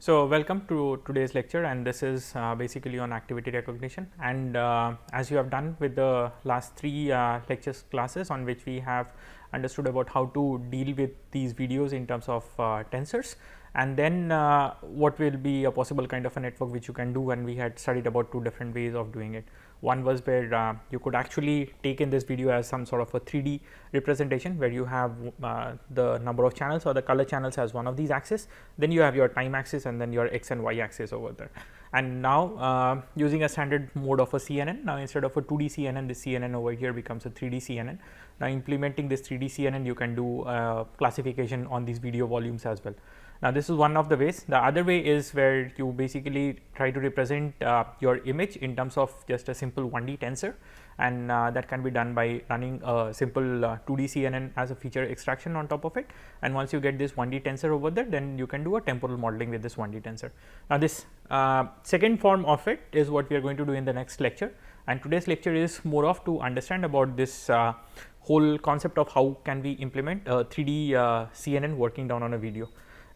So, welcome to today's lecture, and this is basically on activity recognition. And as you have done with the last three lectures classes on which we have understood about how to deal with these videos in terms of tensors, and then what will be a possible kind of a network which you can do, and we had studied about two different ways of doing it. One was where you could actually take in this video as some sort of a 3D representation where you have the number of channels or the color channels as one of these axes, then you have your time axis and then your x and y axis over there. And now using a standard mode of a CNN, now instead of a 2D CNN, this CNN over here becomes a 3D CNN. Now implementing this 3D CNN, you can do classification on these video volumes as well. Now this is one of the ways. The other way is where you basically try to represent your image in terms of just a simple 1D tensor, and that can be done by running a simple 2D CNN as a feature extraction on top of it. And once you get this 1D tensor over there, then you can do a temporal modeling with this 1D tensor. Now this second form of it is what we are going to do in the next lecture, and today's lecture is more of to understand about this whole concept of how can we implement a 3D CNN working down on a video.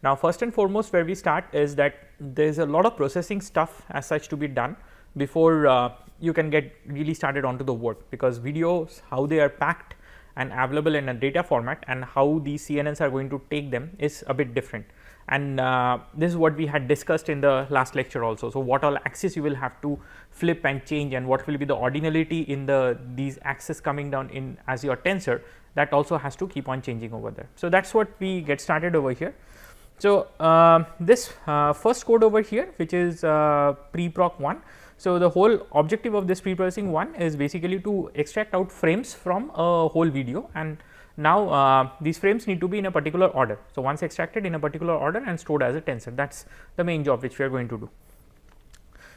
Now, first and foremost where we start is that there is a lot of processing stuff as such to be done before you can get really started onto the work, because videos, how they are packed and available in a data format and how these CNNs are going to take them is a bit different. And this is what we had discussed in the last lecture also. So, what all axes you will have to flip and change, and what will be the ordinality in these axes coming down in as your tensor, that also has to keep on changing over there. So, that is what we get started over here. So, this first code over here, which is preproc 1. So, the whole objective of this preprocessing 1 is basically to extract out frames from a whole video, and now these frames need to be in a particular order. So, once extracted in a particular order and stored as a tensor, that is the main job which we are going to do.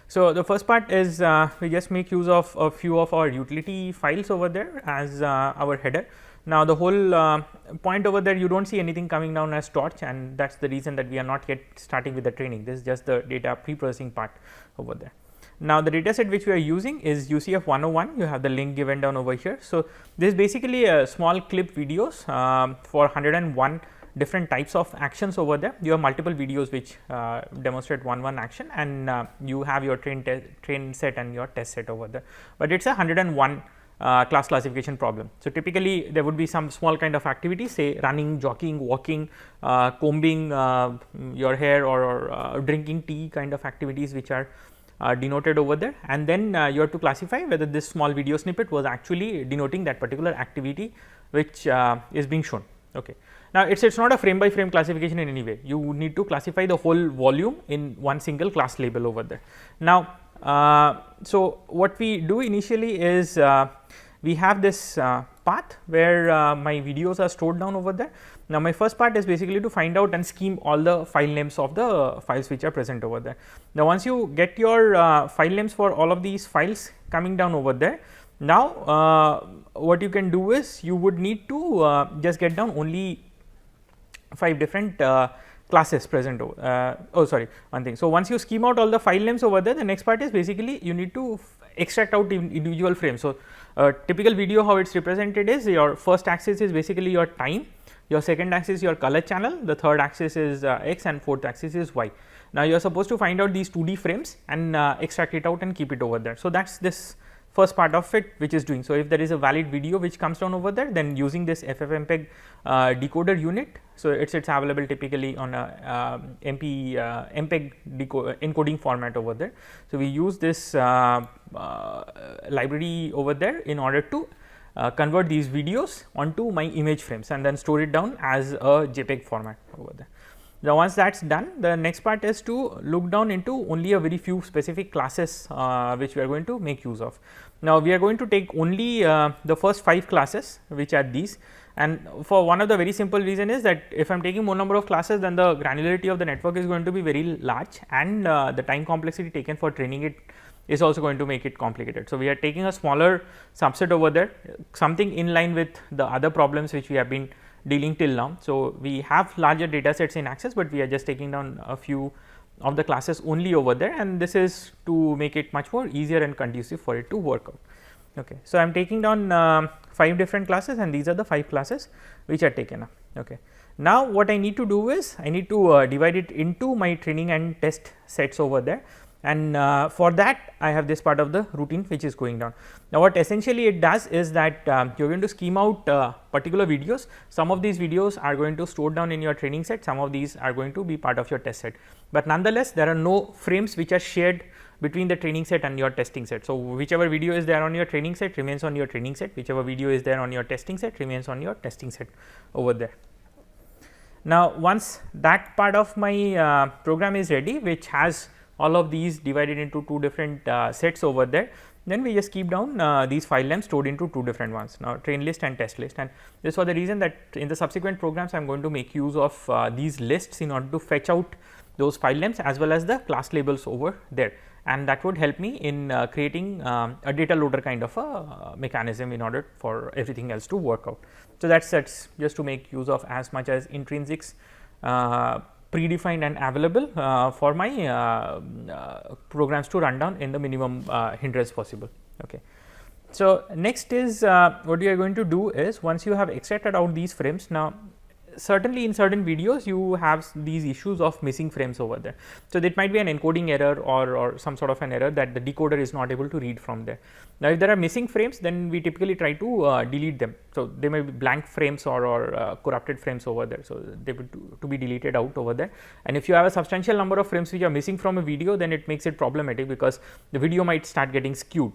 So, the first part is we just make use of a few of our utility files over there as our header. Now, the whole point over there, you do not see anything coming down as torch, and that is the reason that we are not yet starting with the training. This is just the data pre-processing part over there. Now, the data set which we are using is UCF 101. You have the link given down over here. So, this is basically a small clip videos for 101 different types of actions over there. You have multiple videos which demonstrate one action, and you have your train set and your test set over there, but it is a 101 class classification problem. So, typically there would be some small kind of activity, say running, jogging, walking, combing your hair, or drinking tea kind of activities which are denoted over there, and then you have to classify whether this small video snippet was actually denoting that particular activity which is being shown. Okay. Now, it is not a frame by frame classification in any way. You need to classify the whole volume in one single class label over there. Now, so what we do initially is we have this path where my videos are stored down over there. Now, my first part is basically to find out and scheme all the file names of the files which are present over there. Now, once you get your file names for all of these files coming down over there, now what you can do is you would need to just get down only 5 different classes present over one thing. So, once you scheme out all the file names over there, the next part is basically you need to extract out individual frames. So, typical video how it is represented is your first axis is basically your time, your second axis is your color channel, the third axis is x, and fourth axis is y. Now, you are supposed to find out these 2D frames and extract it out and keep it over there. So, that is this first part of it which is doing. So, if there is a valid video which comes down over there, then using this FFmpeg decoder unit. So, it is available typically on a MPEG encoding format over there. So, we use this library over there in order to convert these videos onto my image frames and then store it down as a JPEG format over there. Now, once that is done, the next part is to look down into only a very few specific classes which we are going to make use of. Now, we are going to take only the first 5 classes which are these, and for one of the very simple reason is that if I am taking more number of classes, then the granularity of the network is going to be very large, and the time complexity taken for training it is also going to make it complicated. So, we are taking a smaller subset over there, something in line with the other problems which we have been dealing till now. So, we have larger data sets in Access, but we are just taking down a few of the classes only over there, and this is to make it much more easier and conducive for it to work out. Okay. So, I am taking down 5 different classes, and these are the 5 classes which are taken up. Okay. Now, what I need to do is I need to divide it into my training and test sets over there, and for that I have this part of the routine which is going down. Now, what essentially it does is that you are going to scheme out particular videos. Some of these videos are going to store down in your training set, some of these are going to be part of your test set, but nonetheless there are no frames which are shared between the training set and your testing set. So, whichever video is there on your training set remains on your training set, whichever video is there on your testing set remains on your testing set over there. Now, once that part of my program is ready, which has all of these divided into two different sets over there, then we just keep down these file names stored into two different ones, now train list and test list. And this was the reason that in the subsequent programs I am going to make use of these lists in order to fetch out those file names as well as the class labels over there, and that would help me in creating a data loader kind of a mechanism in order for everything else to work out. So, that is just to make use of as much as intrinsics predefined and available for my programs to run down in the minimum hindrance possible. Okay. So, next is what you are going to do is, once you have extracted out these frames, now certainly in certain videos you have these issues of missing frames over there. So, that might be an encoding error or some sort of an error that the decoder is not able to read from there. Now, if there are missing frames, then we typically try to delete them. So, they may be blank frames or corrupted frames over there. So, they would to be deleted out over there, and if you have a substantial number of frames which are missing from a video, then it makes it problematic because the video might start getting skewed.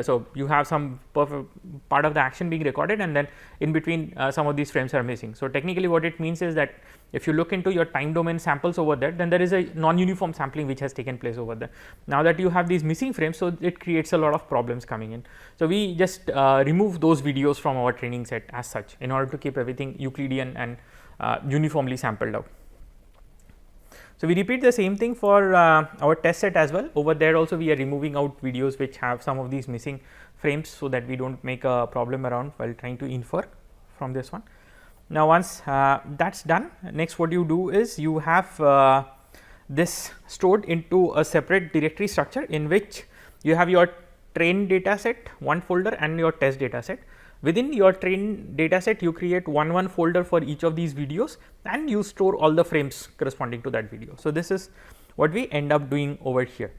So, you have some part of the action being recorded and then in between some of these frames are missing. So, technically what it means is that if you look into your time domain samples over there, then there is a non-uniform sampling which has taken place over there. Now, that you have these missing frames, so it creates a lot of problems coming in. So, we just remove those videos from our training set as such in order to keep everything Euclidean and uniformly sampled out. So, we repeat the same thing for our test set as well. Over there also we are removing out videos which have some of these missing frames, so that we do not make a problem around while trying to infer from this one. Now, once that is done, next what you do is you have this stored into a separate directory structure in which you have your train data set, one folder, and your test data set. Within your train data set, you create one folder for each of these videos and you store all the frames corresponding to that video. So, this is what we end up doing over here.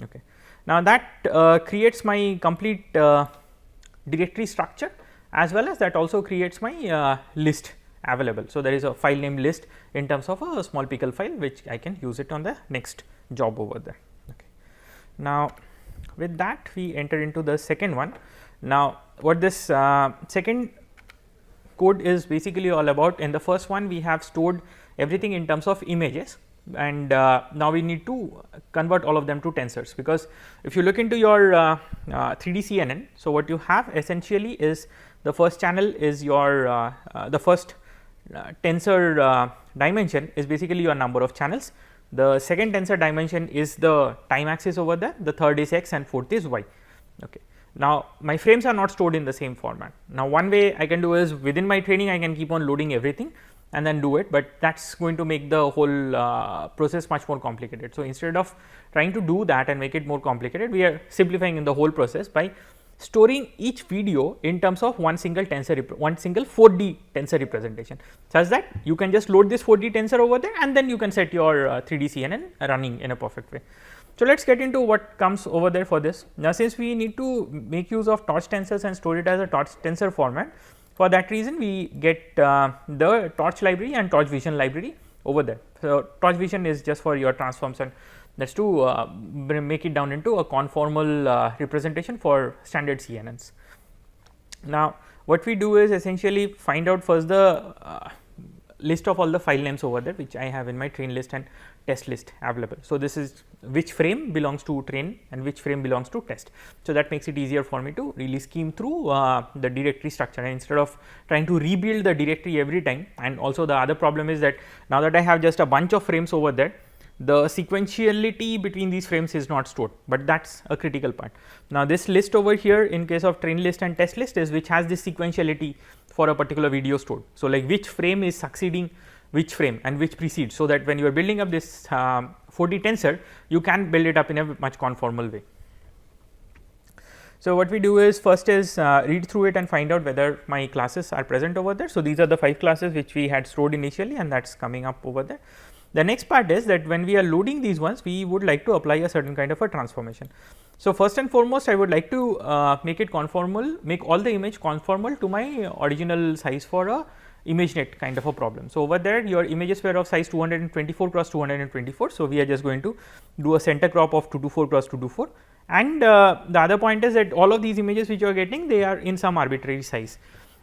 Okay. Now, that creates my complete directory structure, as well as that also creates my list available. So, there is a file name list in terms of a small pickle file which I can use it on the next job over there. Okay. Now, with that we enter into the second one. Now, what this second code is basically all about, in the first one we have stored everything in terms of images, and now we need to convert all of them to tensors, because if you look into your 3D-CNN, so what you have essentially is the first channel is your the first tensor dimension is basically your number of channels. The second tensor dimension is the time axis over there, the third is x and fourth is y. Okay. Now, my frames are not stored in the same format. Now, one way I can do is within my training I can keep on loading everything and then do it, but that is going to make the whole process much more complicated. So, instead of trying to do that and make it more complicated, we are simplifying in the whole process by storing each video in terms of one single 4D tensor representation, such that you can just load this 4D tensor over there and then you can set your 3D-CNN running in a perfect way. So, let us get into what comes over there for this. Now, since we need to make use of torch tensors and store it as a torch tensor format, for that reason we get the torch library and torch vision library over there. So, torch vision is just for your transforms, and that is to make it down into a conformal representation for standard CNNs. Now, what we do is essentially find out first the list of all the file names over there which I have in my train list and test list available. So, this is which frame belongs to train and which frame belongs to test. So, that makes it easier for me to really scheme through the directory structure, and instead of trying to rebuild the directory every time. And also the other problem is that now that I have just a bunch of frames over there, the sequentiality between these frames is not stored, but that is a critical part. Now, this list over here in case of train list and test list is which has this sequentiality for a particular video stored. So, like which frame is succeeding which frame and which precedes, so that when you are building up this 4D tensor, you can build it up in a much conformal way. So, what we do is first is read through it and find out whether my classes are present over there. So, these are the 5 classes which we had stored initially, and that is coming up over there. The next part is that when we are loading these ones, we would like to apply a certain kind of a transformation. So, first and foremost, I would like to make it conformal, make all the image conformal to my original size for a ImageNet kind of a problem. So, over there your images were of size 224 cross 224. So, we are just going to do a center crop of 224 cross 224, and the other point is that all of these images which you are getting, they are in some arbitrary size.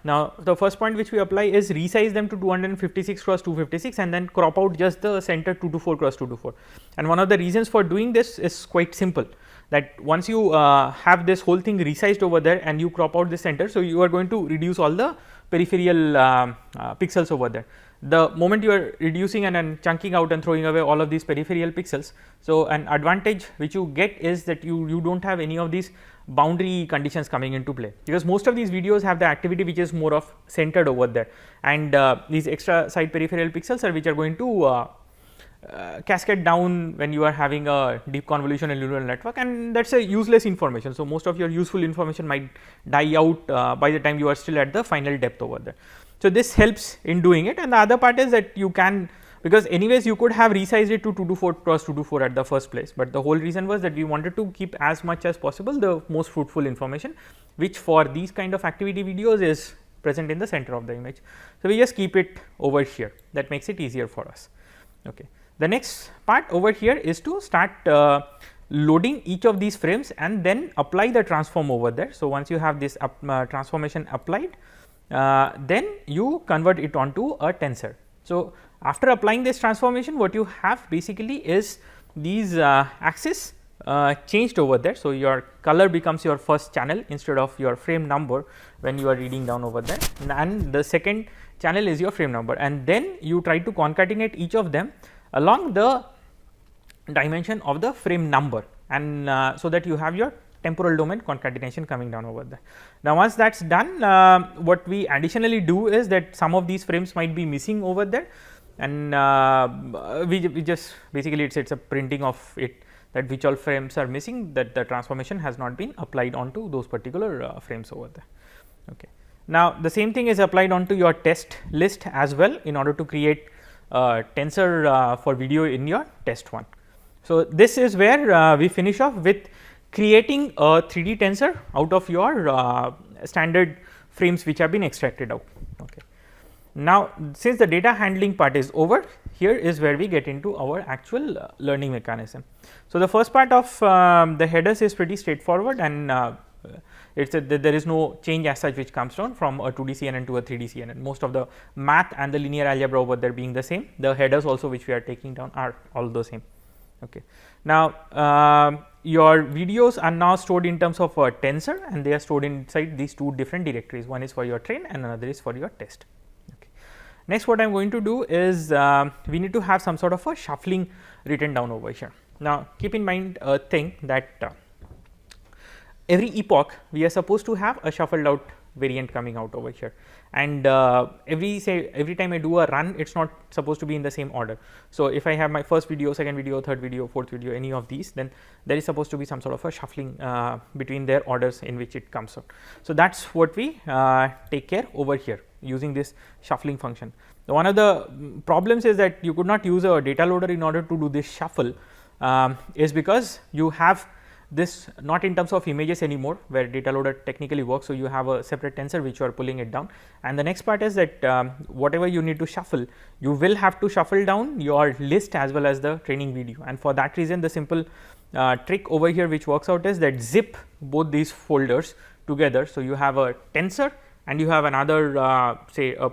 Now, the first point which we apply is resize them to 256 cross 256 and then crop out just the center 224 cross 224. And one of the reasons for doing this is quite simple, that once you have this whole thing resized over there and you crop out the center. So, you are going to reduce all the peripheral pixels over there. The moment you are reducing and chunking out and throwing away all of these peripheral pixels. So, an advantage which you get is that you do not have any of these boundary conditions coming into play, because most of these videos have the activity which is more of centered over there, and these extra side peripheral pixels are which are going to cascade down when you are having a deep convolutional neural network, and that is a useless information. So, most of your useful information might die out by the time you are still at the final depth over there. So, this helps in doing it, and the other part is that you can, because anyways you could have resized it to 224 cross 224 at the first place, but the whole reason was that we wanted to keep as much as possible the most fruitful information, which for these kind of activity videos is present in the center of the image. So, we just keep it over here, that makes it easier for us. Okay. The next part over here is to start loading each of these frames and then apply the transform over there. So, once you have this transformation applied, then you convert it onto a tensor. So, after applying this transformation, what you have basically is these axes changed over there. So, your color becomes your first channel instead of your frame number when you are reading down over there, and the second channel is your frame number, and then you try to concatenate each of them along the dimension of the frame number, and so that you have your temporal domain concatenation coming down over there. Now, once that is done, what we additionally do is that some of these frames might be missing over there, and we just basically it is a printing of it, that which all frames are missing, that the transformation has not been applied onto those particular frames over there. Okay. Now, the same thing is applied onto your test list as well in order to create tensor for video in your test one. So, this is where we finish off with creating a 3D tensor out of your standard frames which have been extracted out. Okay. Now, since the data handling part is over, here is where we get into our actual learning mechanism. So, the first part of the headers is pretty straightforward, and there is no change as such which comes down from a 2D CNN to a 3D CNN. Most of the math and the linear algebra over there being the same, the headers also which we are taking down are all the same. Okay. Now, your videos are now stored in terms of a tensor, and they are stored inside these two different directories. One is for your train and another is for your test. Okay. Next, what I am going to do is we need to have some sort of a shuffling written down over here. Now, keep in mind a thing that every epoch we are supposed to have a shuffled out variant coming out over here, and every time I do a run, it is not supposed to be in the same order. So, if I have my first video, second video, third video, fourth video, any of these, then there is supposed to be some sort of a shuffling between their orders in which it comes out. So, that is what we take care over here using this shuffling function. Now, one of the problems is that you could not use a data loader in order to do this shuffle, is because you have this not in terms of images anymore, where data loader technically works. So, you have a separate tensor which you are pulling it down, and the next part is that whatever you need to shuffle, you will have to shuffle down your list as well as the training video, and for that reason the simple trick over here which works out is that zip both these folders together. So, you have a tensor and you have another say a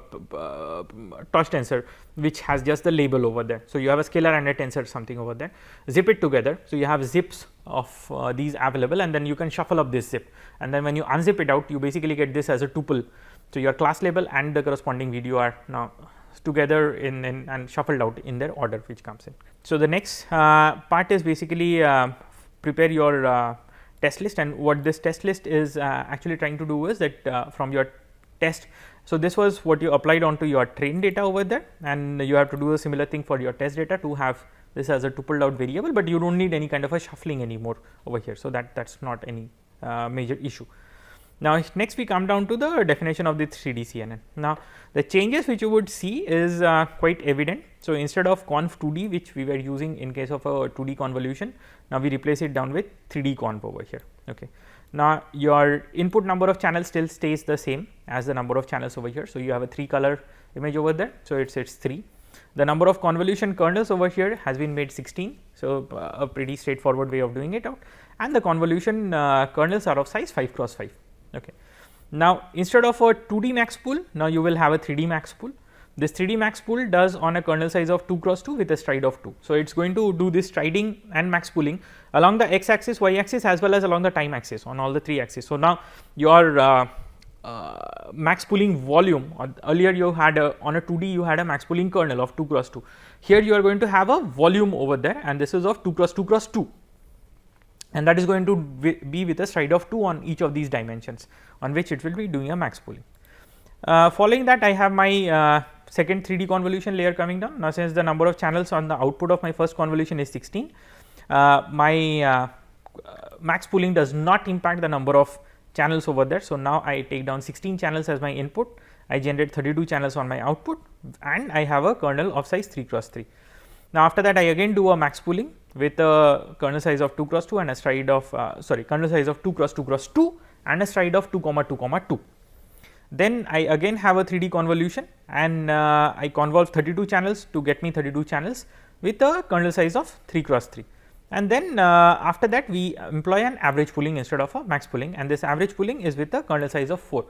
torch tensor which has just the label over there. So, you have a scalar and a tensor something over there, zip it together. So, you have zips of these available, and then you can shuffle up this zip, and then when you unzip it out, you basically get this as a tuple. So, your class label and the corresponding video are now together in and shuffled out in their order which comes in. So, the next part is basically prepare your test list, and what this test list is actually trying to do is that from your test. So, this was what you applied onto your train data over there, and you have to do a similar thing for your test data to have this as a tupled out variable, but you do not need any kind of a shuffling anymore over here. So, that is not any major issue. Now, next we come down to the definition of the 3D-CNN. Now, the changes which you would see is quite evident. So, instead of conv 2D which we were using in case of a 2D convolution, now we replace it down with 3D conv over here. Okay. Now, your input number of channels still stays the same as the number of channels over here. So, you have a 3 color image over there. So, it is 3. The number of convolution kernels over here has been made 16. So, a pretty straightforward way of doing it out, and the convolution kernels are of size 5 cross 5. Okay. Now, instead of a 2D max pool, now you will have a 3D max pool. This 3D max pool does on a kernel size of 2 cross 2 with a stride of 2. So, it is going to do this striding and max pooling along the x axis, y axis as well as along the time axis on all the 3 axes. So, now your max pooling volume, earlier you had on a 2D you had a max pooling kernel of 2 cross 2. Here you are going to have a volume over there, and this is of 2 cross 2 cross 2. And that is going to be with a stride of 2 on each of these dimensions, on which it will be doing a max pooling. Following that, I have my second 3D convolution layer coming down. Now, since the number of channels on the output of my first convolution is 16, my max pooling does not impact the number of channels over there. So, now I take down 16 channels as my input, I generate 32 channels on my output, and I have a kernel of size 3 cross 3. Now, after that I again do a max pooling with a kernel size of 2 cross 2 and a stride of kernel size of 2 cross 2 cross 2 and a stride of 2 comma 2 comma 2. Then I again have a 3D convolution, and I convolve 32 channels to get me 32 channels with a kernel size of 3 cross 3. And then after that we employ an average pooling instead of a max pooling, and this average pooling is with a kernel size of 4.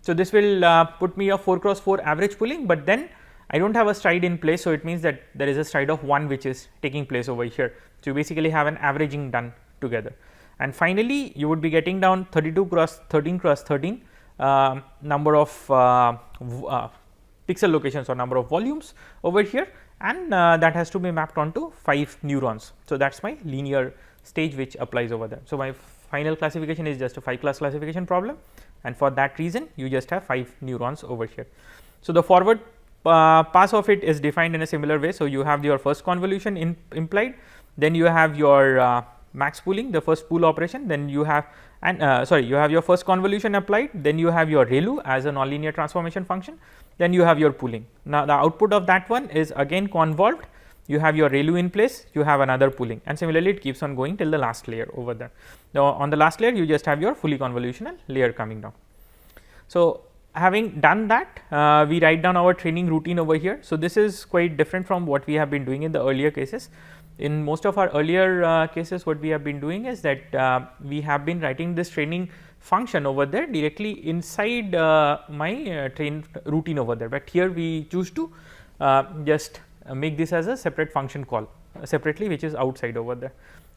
So, this will put me a 4 cross 4 average pooling, but then I do not have a stride in place. So, it means that there is a stride of 1 which is taking place over here. So, you basically have an averaging done together, and finally, you would be getting down 32 cross 13 cross 13 number of pixel locations or number of volumes over here, and that has to be mapped onto 5 neurons. So, that is my linear stage which applies over there. So, my final classification is just a 5 class classification problem, and for that reason you just have 5 neurons over here. So, the forward pass of it is defined in a similar way. So, you have your first convolution implied, then you have your max pooling, the first pool operation, then you have you have your first convolution applied, then you have your ReLU as a nonlinear transformation function, then you have your pooling. Now, the output of that one is again convolved, you have your ReLU in place, you have another pooling, and similarly it keeps on going till the last layer over there. Now, on the last layer you just have your fully convolutional layer coming down. So, having done that, we write down our training routine over here. So, this is quite different from what we have been doing in the earlier cases. In most of our earlier cases, what we have been doing is that we have been writing this training function over there directly inside my train routine over there, but here we choose to just make this as a separate function call separately, which is outside over there.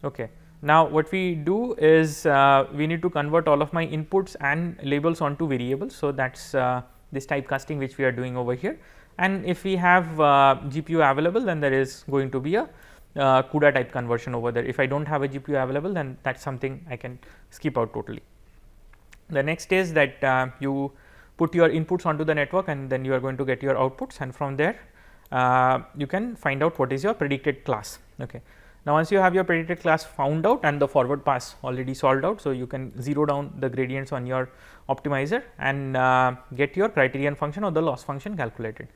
Okay. Now, what we do is we need to convert all of my inputs and labels onto variables. So, that is this typecasting which we are doing over here, and if we have GPU available, then there is going to be a CUDA type conversion over there. If I do not have a GPU available, then that is something I can skip out totally. The next is that you put your inputs onto the network, and then you are going to get your outputs, and from there you can find out what is your predicted class. Okay. Now, once you have your predicted class found out and the forward pass already solved out, so you can zero down the gradients on your optimizer and get your criterion function or the loss function calculated.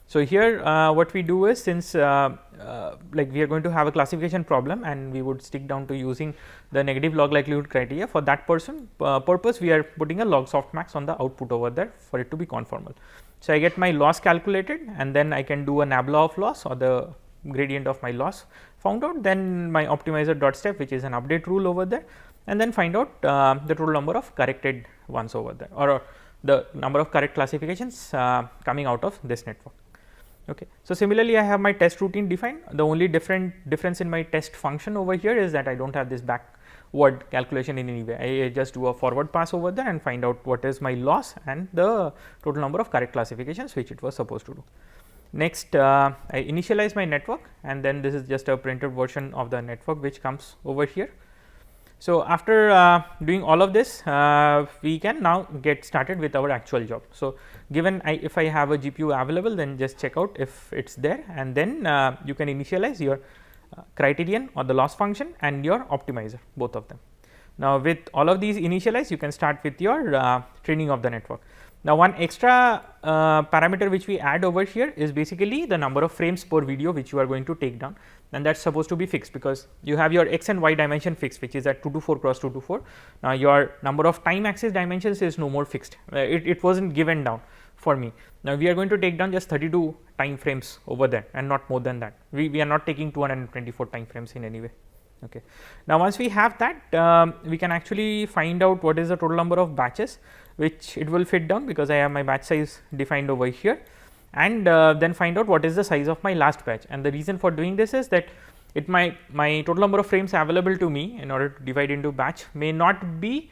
So, here what we do is, since like we are going to have a classification problem and we would stick down to using the negative log likelihood criteria, for that purpose we are putting a log softmax on the output over there for it to be conformal. So, I get my loss calculated, and then I can do a nabla of loss or the gradient of my loss found out, then my optimizer dot step, which is an update rule over there, and then find out the total number of corrected ones over there, or the number of correct classifications coming out of this network. Okay. So, similarly, I have my test routine defined. The only difference in my test function over here is that I do not have this backward calculation in any way. I just do a forward pass over there and find out what is my loss and the total number of correct classifications which it was supposed to do. Next, I initialize my network, and then this is just a printed version of the network which comes over here. So, after doing all of this, we can now get started with our actual job. So, given if I have a GPU available, then just check out if it is there, and then you can initialize your criterion or the loss function and your optimizer, both of them. Now, with all of these initialized, you can start with your training of the network. Now, one extra parameter which we add over here is basically the number of frames per video which you are going to take down, and that is supposed to be fixed, because you have your x and y dimension fixed, which is at 224 cross 224. Now, your number of time axis dimensions is no more fixed, it was not given down for me. Now, we are going to take down just 32 time frames over there and not more than that. We are not taking 224 time frames in any way. Okay. Now, once we have that, we can actually find out what is the total number of batches which it will fit down, because I have my batch size defined over here, and then find out what is the size of my last batch. And the reason for doing this is that my total number of frames available to me in order to divide into batch may not be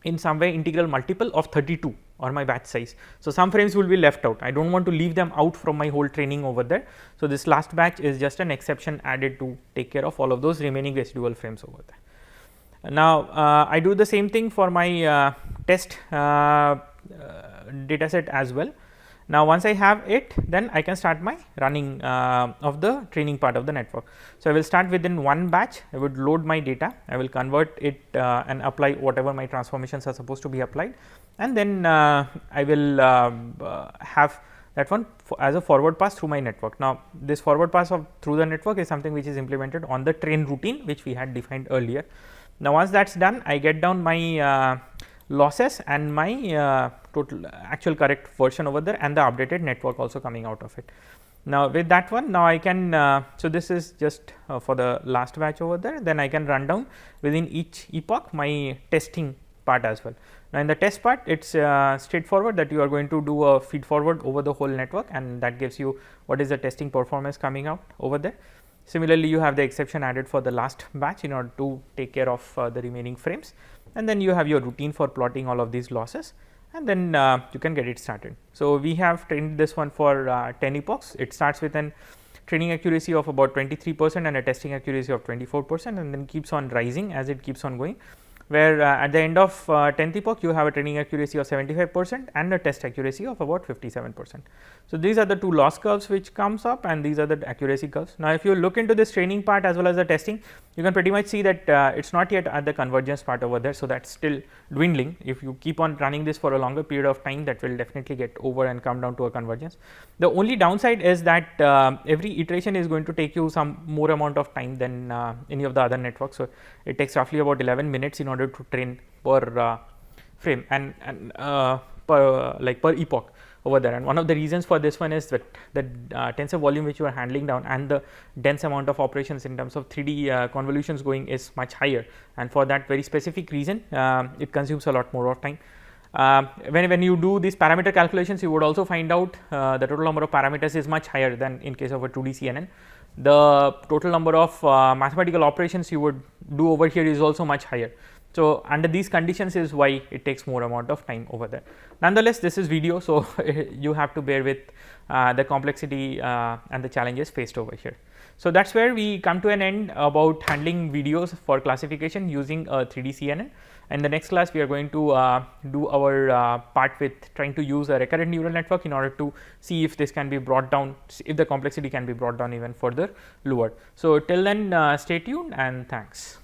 in some way integral multiple of 32 or my batch size. So, some frames will be left out. I do not want to leave them out from my whole training over there. So, this last batch is just an exception added to take care of all of those remaining residual frames over there. Now, I do the same thing for my test data set as well. Now, once I have it, then I can start my running of the training part of the network. So, I will start within one batch, I would load my data, I will convert it and apply whatever my transformations are supposed to be applied, and then I will have that one as a forward pass through my network. Now, this forward pass through the network is something which is implemented on the train routine which we had defined earlier. Now, once that is done, I get down my losses and my total actual correct version over there, and the updated network also coming out of it. Now, with that one, now I can so this is just for the last batch over there, then I can run down within each epoch my testing part as well. Now, in the test part, it is straightforward that you are going to do a feed forward over the whole network, and that gives you what is the testing performance coming out over there. Similarly, you have the exception added for the last batch in order to take care of the remaining frames, and then you have your routine for plotting all of these losses, and then you can get it started. So, we have trained this one for 10 epochs. It starts with an training accuracy of about 23% and a testing accuracy of 24%, and then keeps on rising as it keeps on going, where at the end of 10th epoch you have a training accuracy of 75% and a test accuracy of about 57%. So, these are the two loss curves which comes up, and these are the accuracy curves. Now, if you look into this training part as well as the testing, you can pretty much see that it is not yet at the convergence part over there. So, that is still dwindling. If you keep on running this for a longer period of time, that will definitely get over and come down to a convergence. The only downside is that every iteration is going to take you some more amount of time than any of the other networks. So, it takes roughly about 11 minutes in order to train per frame and per epoch over there. And one of the reasons for this one is that the tensor volume which you are handling down and the dense amount of operations in terms of 3D convolutions going is much higher, and for that very specific reason it consumes a lot more of time. When you do these parameter calculations, you would also find out the total number of parameters is much higher than in case of a 2D-CNN. The total number of mathematical operations you would do over here is also much higher. So, under these conditions is why it takes more amount of time over there. Nonetheless, this is video, so you have to bear with the complexity and the challenges faced over here. So, that is where we come to an end about handling videos for classification using a 3D-CNN. In the next class, we are going to do our part with trying to use a recurrent neural network in order to see if this can be brought down, if the complexity can be brought down even further lower. So, till then stay tuned and thanks.